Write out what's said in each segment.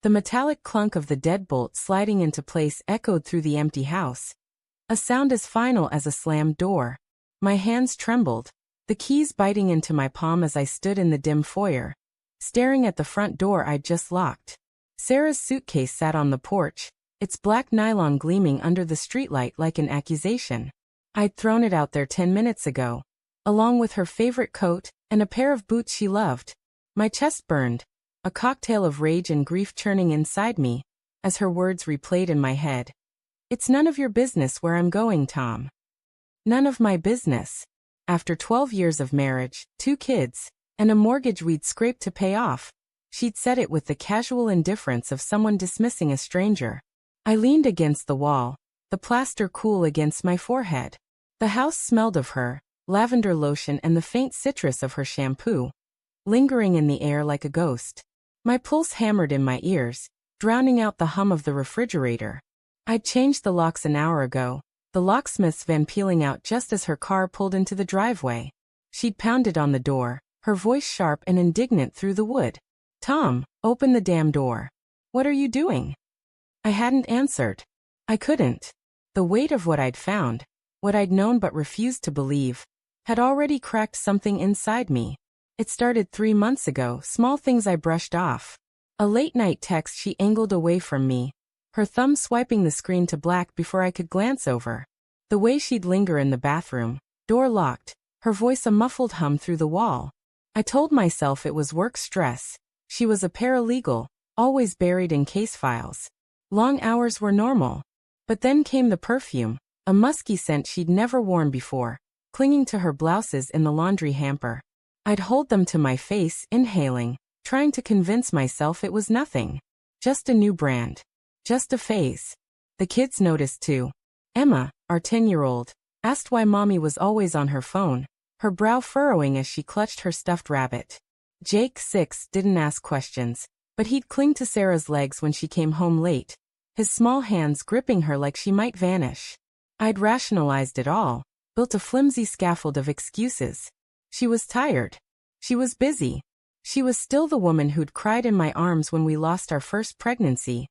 The metallic clunk of the deadbolt sliding into place echoed through the empty house. A sound as final as a slammed door. My hands trembled, the keys biting into my palm as I stood in the dim foyer, staring at the front door I'd just locked. Sarah's suitcase sat on the porch, its black nylon gleaming under the streetlight like an accusation. I'd thrown it out there 10 minutes ago, along with her favorite coat and a pair of boots she loved. My chest burned, a cocktail of rage and grief churning inside me, as her words replayed in my head. It's none of your business where I'm going, Tom. None of my business. After 12 years of marriage, 2 kids, and a mortgage we'd scraped to pay off, she'd said it with the casual indifference of someone dismissing a stranger. I leaned against the wall, the plaster cool against my forehead. The house smelled of her, lavender lotion and the faint citrus of her shampoo, lingering in the air like a ghost. My pulse hammered in my ears, drowning out the hum of the refrigerator. I'd changed the locks an hour ago, the locksmith's van peeling out just as her car pulled into the driveway. She'd pounded on the door, her voice sharp and indignant through the wood. Tom, open the damn door. What are you doing? I hadn't answered. I couldn't. The weight of what I'd found, what I'd known but refused to believe, had already cracked something inside me. It started 3 months ago, small things I brushed off. A late-night text she angled away from me, her thumb swiping the screen to black before I could glance over. The way she'd linger in the bathroom, door locked, her voice a muffled hum through the wall. I told myself it was work stress. She was a paralegal, always buried in case files. Long hours were normal. But then came the perfume, a musky scent she'd never worn before, clinging to her blouses in the laundry hamper. I'd hold them to my face, inhaling, trying to convince myself it was nothing. Just a new brand. Just a phase. The kids noticed too. Emma, our 10-year-old, asked why Mommy was always on her phone, her brow furrowing as she clutched her stuffed rabbit. Jake, 6, didn't ask questions, but he'd cling to Sarah's legs when she came home late, his small hands gripping her like she might vanish. I'd rationalized it all, built a flimsy scaffold of excuses. She was tired. She was busy. She was still the woman who'd cried in my arms when we lost our first pregnancy,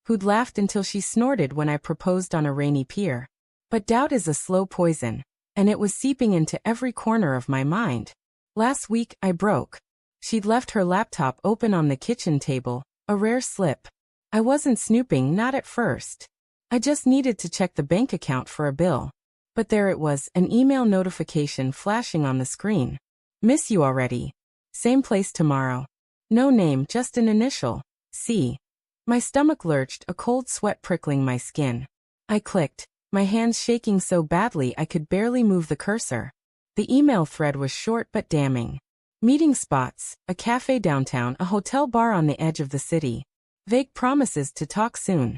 who'd laughed until she snorted when I proposed on a rainy pier. But doubt is a slow poison, and it was seeping into every corner of my mind. Last week, I broke. She'd left her laptop open on the kitchen table, a rare slip. I wasn't snooping, not at first. I just needed to check the bank account for a bill. But there it was, an email notification flashing on the screen. Miss you already. Same place tomorrow. No name, just an initial. C. My stomach lurched, a cold sweat prickling my skin. I clicked, my hands shaking so badly I could barely move the cursor. The email thread was short but damning. Meeting spots, a cafe downtown, a hotel bar on the edge of the city. Vague promises to talk soon.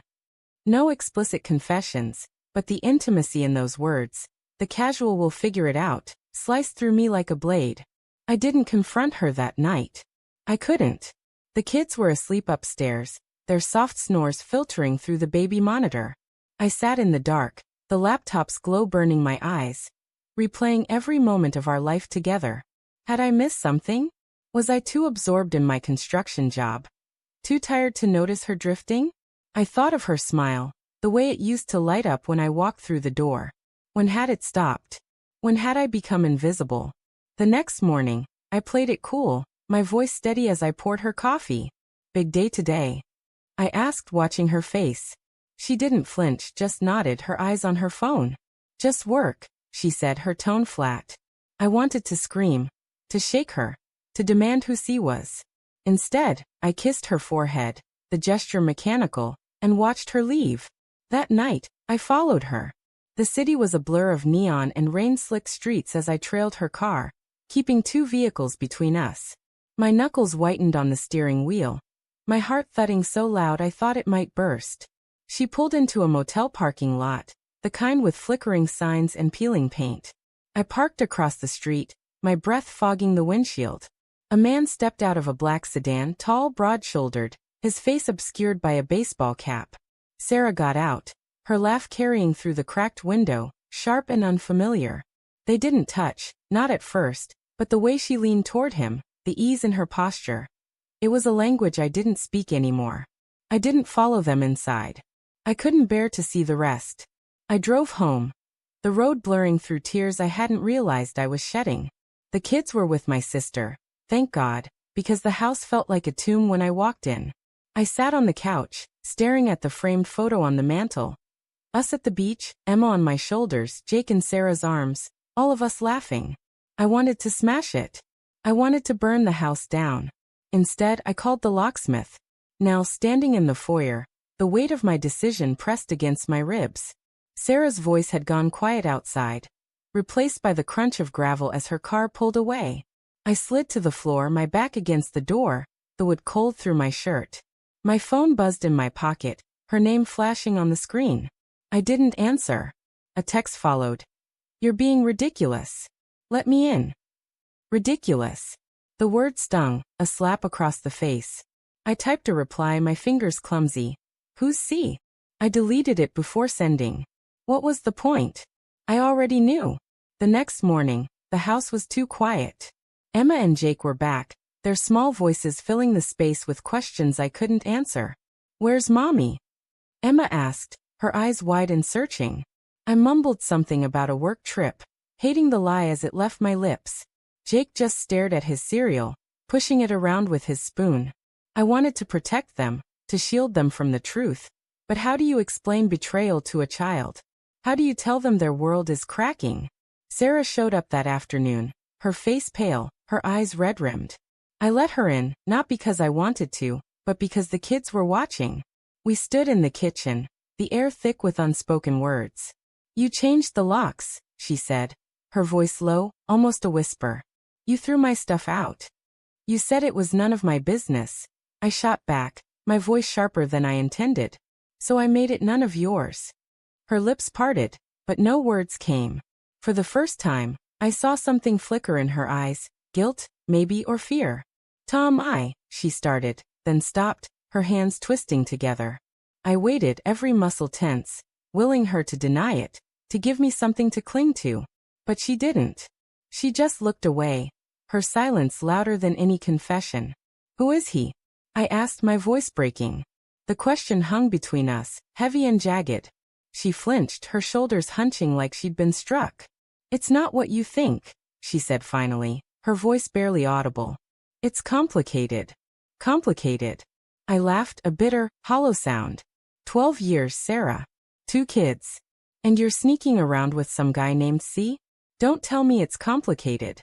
No explicit confessions, but the intimacy in those words, the casual "we'll figure it out," sliced through me like a blade. I didn't confront her that night. I couldn't. The kids were asleep upstairs, their soft snores filtering through the baby monitor. I sat in the dark, the laptop's glow burning my eyes, replaying every moment of our life together. Had I missed something? Was I too absorbed in my construction job? Too tired to notice her drifting? I thought of her smile, the way it used to light up when I walked through the door. When had it stopped? When had I become invisible? The next morning, I played it cool, my voice steady as I poured her coffee. Big day today? I asked, watching her face. She didn't flinch, just nodded, her eyes on her phone. Just work, she said, her tone flat. I wanted to scream, to shake her, to demand who she was. Instead, I kissed her forehead, the gesture mechanical, and watched her leave. That night, I followed her. The city was a blur of neon and rain-slicked streets as I trailed her car, keeping 2 vehicles between us. My knuckles whitened on the steering wheel, my heart thudding so loud I thought it might burst. She pulled into a motel parking lot, the kind with flickering signs and peeling paint. I parked across the street, my breath fogging the windshield. A man stepped out of a black sedan, tall, broad-shouldered, his face obscured by a baseball cap. Sarah got out, her laugh carrying through the cracked window, sharp and unfamiliar. They didn't touch, not at first, but the way she leaned toward him, the ease in her posture. It was a language I didn't speak anymore. I didn't follow them inside. I couldn't bear to see the rest. I drove home, the road blurring through tears I hadn't realized I was shedding. The kids were with my sister, thank God, because the house felt like a tomb when I walked in. I sat on the couch, staring at the framed photo on the mantel. Us at the beach, Emma on my shoulders, Jake in Sarah's arms, all of us laughing. I wanted to smash it. I wanted to burn the house down. Instead, I called the locksmith. Now, standing in the foyer, the weight of my decision pressed against my ribs. Sarah's voice had gone quiet outside, replaced by the crunch of gravel as her car pulled away. I slid to the floor, my back against the door, the wood cold through my shirt. My phone buzzed in my pocket, her name flashing on the screen. I didn't answer. A text followed. You're being ridiculous. Let me in. Ridiculous. The word stung, a slap across the face. I typed a reply, my fingers clumsy. Who's C? I deleted it before sending. What was the point? I already knew. The next morning, the house was too quiet. Emma and Jake were back, their small voices filling the space with questions I couldn't answer. Where's Mommy? Emma asked, her eyes wide and searching. I mumbled something about a work trip, hating the lie as it left my lips. Jake just stared at his cereal, pushing it around with his spoon. I wanted to protect them, to shield them from the truth. But how do you explain betrayal to a child? How do you tell them their world is cracking? Sarah showed up that afternoon, her face pale, her eyes red-rimmed. I let her in, not because I wanted to, but because the kids were watching. We stood in the kitchen, the air thick with unspoken words. You changed the locks, she said, her voice low, almost a whisper. You threw my stuff out. You said it was none of my business. I shot back, my voice sharper than I intended. So I made it none of yours. Her lips parted, but no words came. For the first time, I saw something flicker in her eyes, guilt, maybe, or fear. She started, then stopped, her hands twisting together. I waited, every muscle tense, willing her to deny it, to give me something to cling to. But she didn't. She just looked away, her silence louder than any confession. Who is he? I asked, my voice breaking. The question hung between us, heavy and jagged. She flinched, her shoulders hunching like she'd been struck. It's not what you think, she said finally, her voice barely audible. It's complicated. Complicated. I laughed, a bitter, hollow sound. 12 years, Sarah. 2 kids. And you're sneaking around with some guy named C? Don't tell me it's complicated.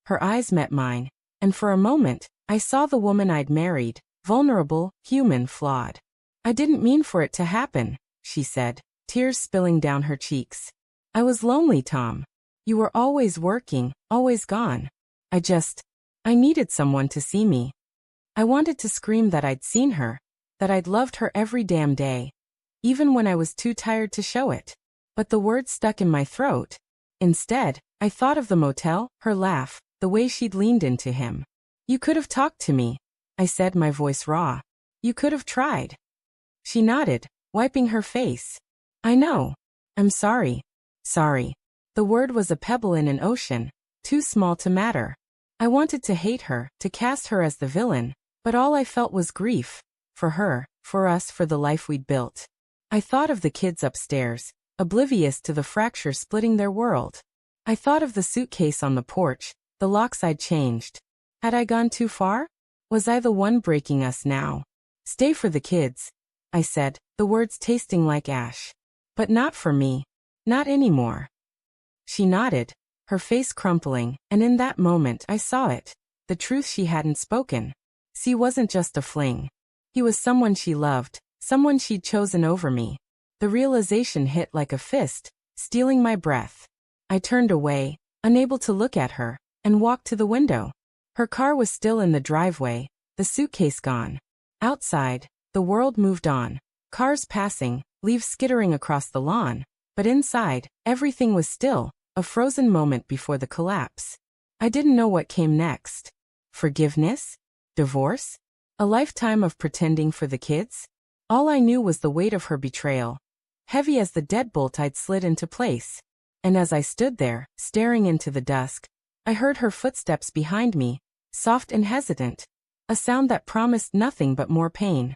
Her eyes met mine, and for a moment, I saw the woman I'd married, vulnerable, human, flawed. I didn't mean for it to happen, she said, tears spilling down her cheeks. I was lonely, Tom. You were always working, always gone. I needed someone to see me. I wanted to scream that I'd seen her, that I'd loved her every damn day, even when I was too tired to show it. But the words stuck in my throat. Instead, I thought of the motel, her laugh, the way she'd leaned into him. You could have talked to me, I said, my voice raw. You could have tried. She nodded, wiping her face. I know. I'm sorry. Sorry. The word was a pebble in an ocean, too small to matter. I wanted to hate her, to cast her as the villain, but all I felt was grief. For her, for us, for the life we'd built. I thought of the kids upstairs, oblivious to the fracture splitting their world. I thought of the suitcase on the porch, the locks I'd changed. Had I gone too far? Was I the one breaking us now? Stay for the kids, I said, the words tasting like ash. But not for me. Not anymore. She nodded, her face crumpling, and in that moment I saw it, the truth she hadn't spoken. C wasn't just a fling. He was someone she loved, someone she'd chosen over me. The realization hit like a fist, stealing my breath. I turned away, unable to look at her, and walked to the window. Her car was still in the driveway, the suitcase gone. Outside, the world moved on, cars passing, leaves skittering across the lawn. But inside, everything was still, a frozen moment before the collapse. I didn't know what came next. Forgiveness? Divorce? A lifetime of pretending for the kids? All I knew was the weight of her betrayal, heavy as the deadbolt I'd slid into place. And as I stood there, staring into the dusk, I heard her footsteps behind me, soft and hesitant, a sound that promised nothing but more pain.